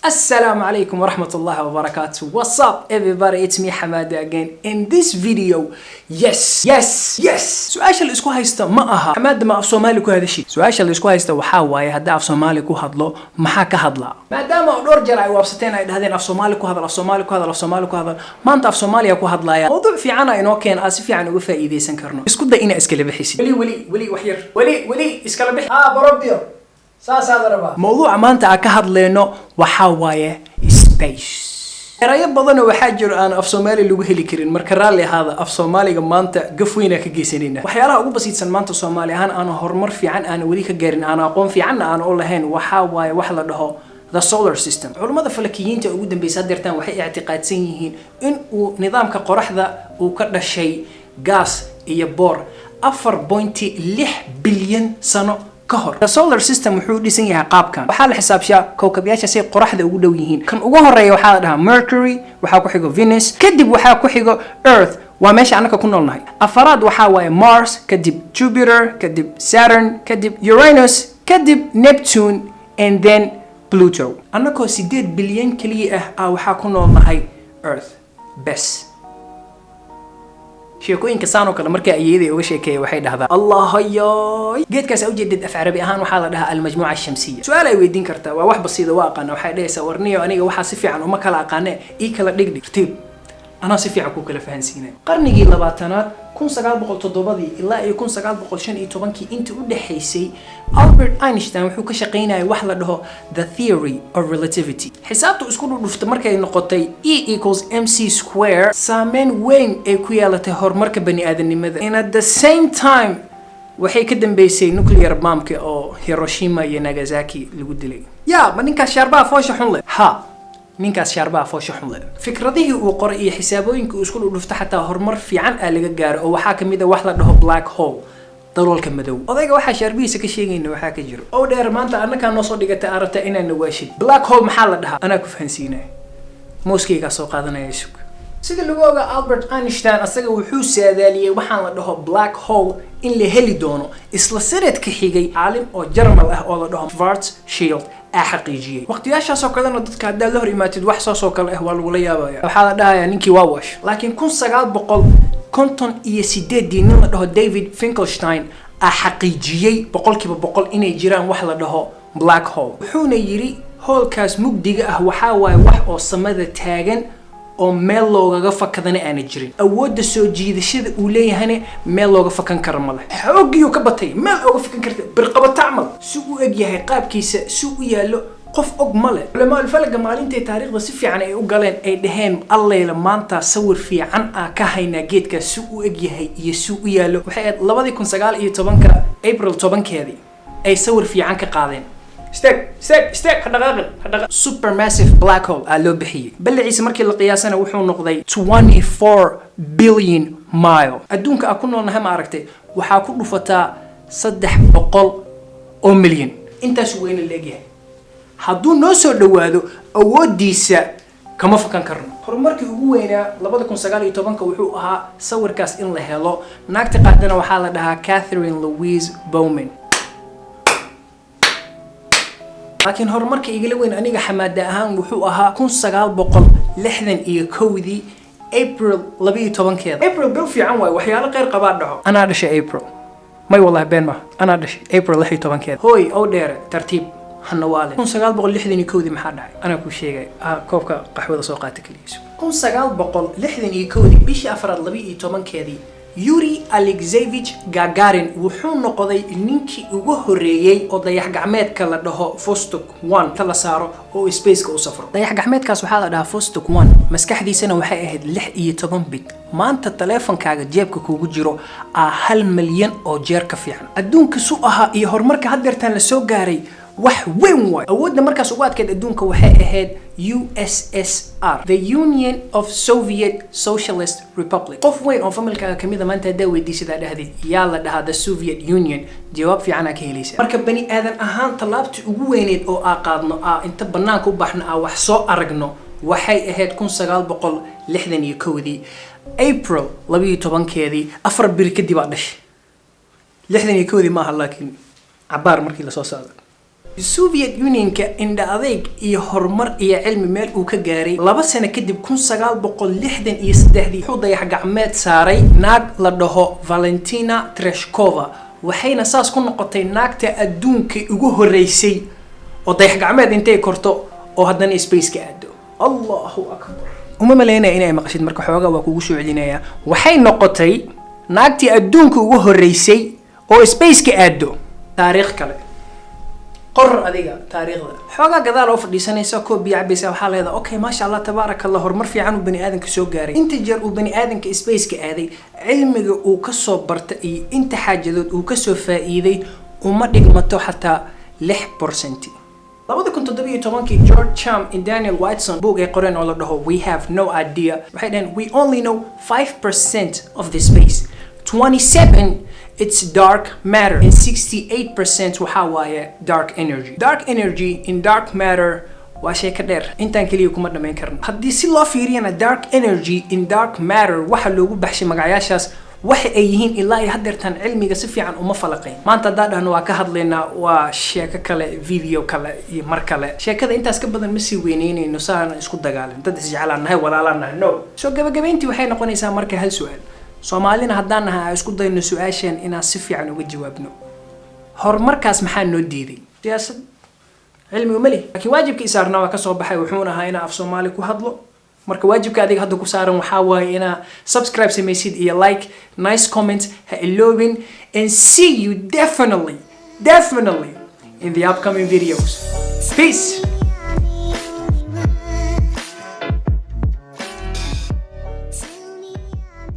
Assalamu alaikum wa rahmatullahi wa barakatuh. What's up everybody, it's me Hamada again. In this video, yes. سؤال الاسكو هايستا ما اها حماد ما في Soomaali ku hadashay. Su'aasha la isku haysta waxa waaye haddii af Soomaali ku hadlo maxaa ka hadlaa. Maadaama dhowr jeer ay wabsateen ay dhahdeen af Soomaali ku hadal maanta af Soomaaliya ku hadlaya. Mowduuc fiican inoo keen si fiican uga faa'iideysan karno. Isku day ina iskala bixisid. wali wax yar. wali iskala bixi. Barobio. موضوع ما أنت أكهد لنا وحواية space. رأي بدنا وحاجر أنا في Soomaali اللي وهلي كرين مركرالي هذا في Soomaali ما أنت قفوينا كجيسيننا. وحياة أقول بسيط سن ما أنت Soomaali أنا هرمر في عن أنا وليك جارين أنا أقوم في عنا أنا أقول هين وحواية وحلا ده the solar system. علماء الفلكيين تقولون بيصدرتان وحي اعتقاد سينيين إن ونظام كقرح ذا وكذا شيء غاز يبور 4.6 بليون سنة. The solar system wuxuu dhisan yahay qaabkan waxa la xisaabshaa kowkabyasha si qoraxda ugu dhow yihiin kan ugu horeeya waxa la dhahaa Mercury waxa ku xigo Venus kadib waxa ku xigo Earth waa meesha anaka ku noolnahay afaraad waxa waaye Mars kadib Jupiter kadib Saturn kadib Uranus kadib Neptune and then Pluto anaka 8 bilyan kaliya waxa ku noolnahay Earth bes sheekooyinka saano kale markay ayeeday uga sheekeeyay waxay dhahdaa Allah hayo geedkaas u jeedid af Carabi ahaan waxa la dhahaa al-majmuuca ash-shamsiyya su'aal ay weydiin kartaa waa wax basiida waa aqaan waxay dhahaysaa warniyo aniga waxa si fiican uma kala aqaanay kala dhigdhigtib ana si fiican ku kala fahansiinay qarnigii 20aad 1907 ilaa 1915 intii u dhaxaysay Albert Einstein wuxuu ka shaqeynayay wax la dhaho the theory of relativity xisaabtu isku dhufta markay noqotay E=mc² saameyn weyn ay ku yeelatay horumarka bani aadanimada and at the same time waxay ka dambeysay nuclear bombka oo Hiroshima iyo Nagasaki lagu dilay ma ninkaas shaarbaha foosha xun leh ninkaas shaarbaha foosha xun leh fikradihii uu qoray iyo xisaabooyinka uu isku dhufta xataa horumar fiican laga gaaro oo waxa kamid wax la dhaho black hole daloolka madow odayga waxa shaarbihiisa ka sheegayna waxa ka jiro oo dheer maanta annaka noo soo dhigatay aragta inaan nawaashid black hole maxaa la dhahaa ana ku fahansiinay mooskeyga soo qaadanaya isku sida lagu ogaa Albert Einstein asaga wuxuu saadaaliyay waxaan la dhaho black hole in la heli doono isla sanadka xigay caalim oo Jarmal oo la dhaho Schwarzschild حقيقية وقتياش سو كلنا dadka hadda la hor imaatid wax soo kale waa lagu la yaabaya waxa la dhahayaa ninkii waa wash laakiin 1958 nin la dhaho David Finkelstein xaqiijiyay boqolkiiba boqol inay jiraan wax la dhaho black hole wuxuuna yiri holkaas mugdiga waxa waay wax oo samada taagan oo meel looga fakadana aan jirin awoodda soo jiidashada uu leeyahay meel looga fakan karo ma leh xoogiyo ka batay meel uga fakan karta birqabata amal si uu eg yahay qaabkiisa si uu yaalo qof og ma leh lama falga maalintii taariikhda si fiican ay u galeen ay dhaheen allayla maanta sawir fiican ka hayna geedka si uu eg yahay iyo si uu yaalo waxay 2019 April 10keedii ay sawir fiican ka qaadeen استك هذا supermassive black hole لو بحي بلعيس مركي القياسنا وحو نقضي 24 billion mile أدونك أكون أنا هم عرفتي وحاكون فتا 300 مليون أنت سوين اللي جه حدون نوصل لوادو أوديسا كما فكان كرنا هرمركي هو هنا لبضكم سجالي طبعاً كوحوها صور كاس إن لهلا نكتقدنا وحالة ده كاثرين لويز بومن لكن هرمرك يقولون أنيق حماد أهم وحوها 1961 أبريل لبي طبعاً كذا أبريل بيل عنوي وحياة غير قبادها أنا أدش أبريل ما والله بين ما أنا أدش أبريل لحي طبعاً كذا هوي أو دير ترتيب هالنوالي 1961 محدها أنا كل شيء كوبك قحوة سوقاتك ليش 1961 بيش أفراد لبي طبعاً كذا يوري ألكسييفيتش غاغارين wuxuu noqday ninkii ugu horeeyay oo dayax gacmeedka la dhaho Vostok 1 kala saaro oo space-ka u safro dayax gacmeedkaas waxa la dhahaa Vostok 1 maskaxdiisana waxay ahayd 16 bit maanta taleefankaaga jeebka kuugu jiro 1 milyan oo jeer ka fiican adduunka soo aha iyo horumarka haddeertan la soo gaaray wax weyn way awoodna markaas ugu adkeed adduunka waxay ahayd USSR the Union of Soviet Socialist Republic qof weyn oo familkaaga kamid maanta daa weydiisada dhahdid yaa la dhahaa the Soviet Union jawaab fiican ka helaysa marka bani aadan ahaan talaabtii ugu weyneed oo qaadno inta banaanka u baxna wax soo aragno waxay ahayd 1961 April 12keedii afar bir kadib dhashay 61 ma aha laakiin cabaar markii la soo saaray Soviet Union-ka indha adeeg iyo horumar iyo cilmi meel uu ka gaaray 2 sano kadib 1963 wuxuu dayax gacmeed saaray naag la dhaho Valentina Tereshkova waxayna saas ku noqotay naagta adduunka ugu horeysay oo dayax gacmeed intay korto oo haddana space-ka aado. Allahu akbar. uma maleynaya inay maqashid marka xoogaa waa kugu soo celinaya waxay noqotay naagtii adduunka ugu horeysay oo space-ka aado. taariikh kale قرر أديجا تاريخ ذا حاجة كذا لو فدي سنة ساكو بيعبس أو حال هذا أوكي ما شاء الله تبارك الله هرمر في عنه بني آدم كسوق جاري أنت جر وبني آدم كسبيس كأذي علم وكسو برتقي أنت حاجة ذو وكسو فائدة وما دقمته حتى 6%. لابد كنت تدري تمانكي جورج شام إن دانيال وايتسون بوق يقرن على ده we have no idea right and we only know 5% of the space 27 it's dark matter and 68% وحواية dark energy. Dark energy in dark matter وشيء كدير إنتان كليه كم مرة ما ينكرن. هدي سلا فيرينا dark energy in dark matter وحلو بحشي مقعياشاس وحي أيهين إلا يهدر تان علمي قصفي عن فلقين. ما أنت داده إنه كهاد لنا وشيء كلا فيديو كلا مركلة شيء كذا أنت أسكب بدل مسي وينيني إنه صار يسكت دجال أنت تسجل عنها ولا لنا no. شو قبل أنت وحين نقول إنسان مركه هالسؤال. Soomaalina haddaanaha isku dayno su'aashan inaan si fiican uga jawaabno horumarkaas maxaa noo diiday siyaasad cilmi uma leh laakiin waajibka isaarna waa ka soo baxay wuxuuna ahaa inaan af Soomaali ku hadlo marka waajibka adiga hadda ku saaran waxaa waaye inaa subscribe samaysid iyo like nice comments ha iloobin and see you definitely in the upcoming videos. Peace.